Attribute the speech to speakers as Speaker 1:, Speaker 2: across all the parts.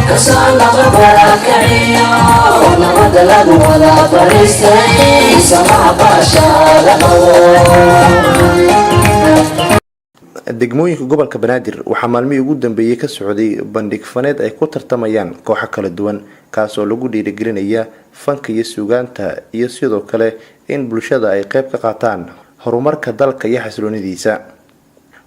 Speaker 1: كسانق براكعيا ونمد ولا فريستي سمع باشا
Speaker 2: degmooyinka gobolka Banaadir waxaa maalmihii ugu dambeeyay ka socday bandhig faneed ay ku tartamayaan kooxo kala duwan kaas oo lagu dhiirigelinaya fanka iyo suugaanta iyo sidoo kale in bulshada ay qayb ka qaataan horumarka dalka iyo xasiloonidiisa.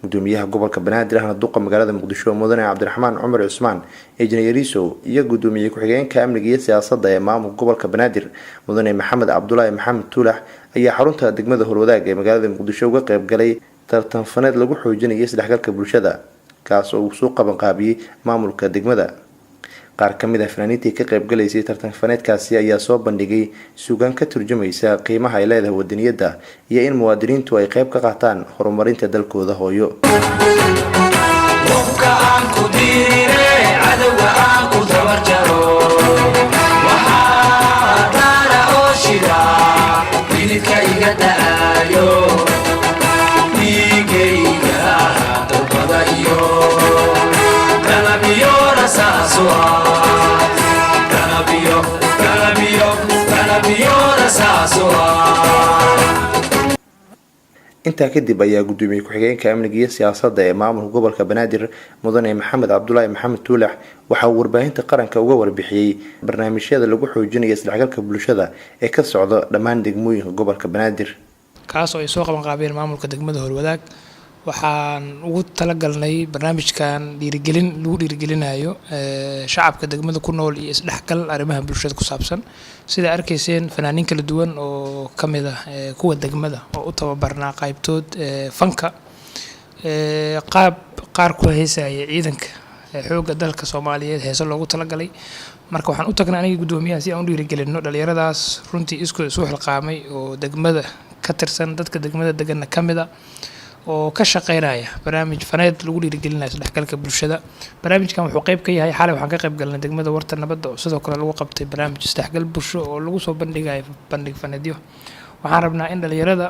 Speaker 2: gudoomiyaha gobolka Banaadir ahna duqa magaalada Muqdisho Mudane Cabdiraxmaan Cumar Cusmaan Ejnayariso iyo gudoomiye ku-xigeenka amniga iyo siyaasadda ee maamulka gobolka Banaadir Mudane Maxamed Cabdullaahi Maxamed Tuulax ayaa xarunta degmada Howlwadaag ee magaalada Muqdisho uga qayb galay tartan faneed lagu xoojinayo isdhexgalka bulshada kaas oo uu soo qaban qaabiyay maamulka degmada. qaar kamid ah fanaaniintii ka qayb galaysay tartan faneedkaasi ayaa soo bandhigay suugaan ka turjumaysa qiimaha ay leedahay wadaniyadda iyo in muwaadiniintu ay qayb ka qaataan horumarinta dalkooda hooyo. intaa kadib ayaa gudoomiye ku-xigeenka amniga iyo siyaasadda ee maamulka gobolka Banaadir Mudane Maxamed Cabdullaahi Maxamed Tuulax waxa uu warbaahinta qaranka uga warbixiyay barnaamijyada lagu xoojinayo isdhexgalka bulshada ee ka socda dhammaan degmooyinka gobolka Banaadir
Speaker 3: kaas oo ay soo qaban qaabeen maamulka degmada Howlwadaag. waxaan ugu talagalnay barnaamijkan lagu dhiirigelinayo shacabka degmada ku nool iyo isdhexgal arrimaha bulshada ku saabsan sida arkayseen fanaaniin kala duwan oo kamid ah kuwa degmada oo u tababarnaa qaybtood fanka qaar ku heesaya ciidanka xoogga dalka Soomaaliyeed heeso loogu talagalay. marka waxaan u tagnay aniga gudoomiyaha si aan u dhiirigelino dhalinyaradaas runtii isku xilqaamay oo degmada ka tirsan dadka degmada deganna kamid ah oo ka shaqeynaya barnaamij faneed lagu dhiirigelinayo isdhexgalka bulshada. barnaamijkan wuxuu qayb ka yahay xalay waxaan ka qayb galnay degmada Warta Nabadda oo sidoo kale lagu qabtay barnaamij isdhexgal bulsho oo lagu soo bandhigayo bandhig faneedyo. waxaan rabnaa in dhalinyarada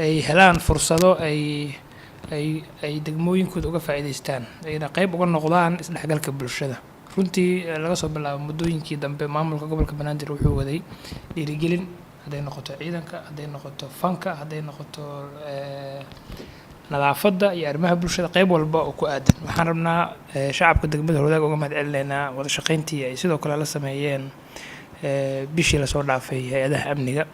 Speaker 3: ay helaan fursado ay degmooyinkooda uga faa'iideystaan ayna qayb uga noqdaan isdhexgalka bulshada. runtii laga soo bilaabo muddooyinkii dambe maamulka gobolka Banaadir wuxuu waday dhiirigelin hadday noqoto ciidanka hadday noqoto fanka hadday noqoto nadaafadda iyo arrimaha bulshada qayb walba oo ku aadan. waxaan rabnaa shacabka degmada Howlwadaag uga mahadcelinaynaa wada shaqayntii ay sidoo kale la sameeyeen bishii la soo dhaafay hay'adaha amniga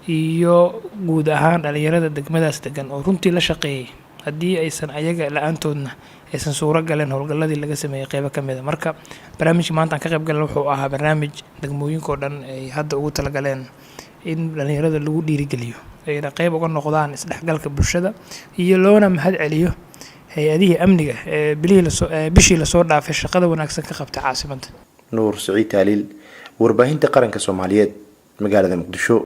Speaker 3: iyo guud ahaan dhalinyarada degmadaas degan oo runtii la shaqeeyay haddii aysan ayaga la'aantoodna aysan suuro galeen howlgalladii laga sameeyay qaybo kamid ah. marka barnaamijka maanta aan ka qayb galay wuxuu ahaa barnaamij degmooyinka oo dhan ay hadda ugu talagaleen in dhalinyarada lagu dhiirigeliyo ayna qayb uga noqdaan isdhexgalka bulshada iyo loona mahad celiyo hay'adihii amniga bishii la soo dhaafay shaqada wanaagsan ka qabtay caasimadda.
Speaker 2: Nuur Saciid Taaliil warbaahinta qaranka Soomaaliyeed magaalada Muqdisho.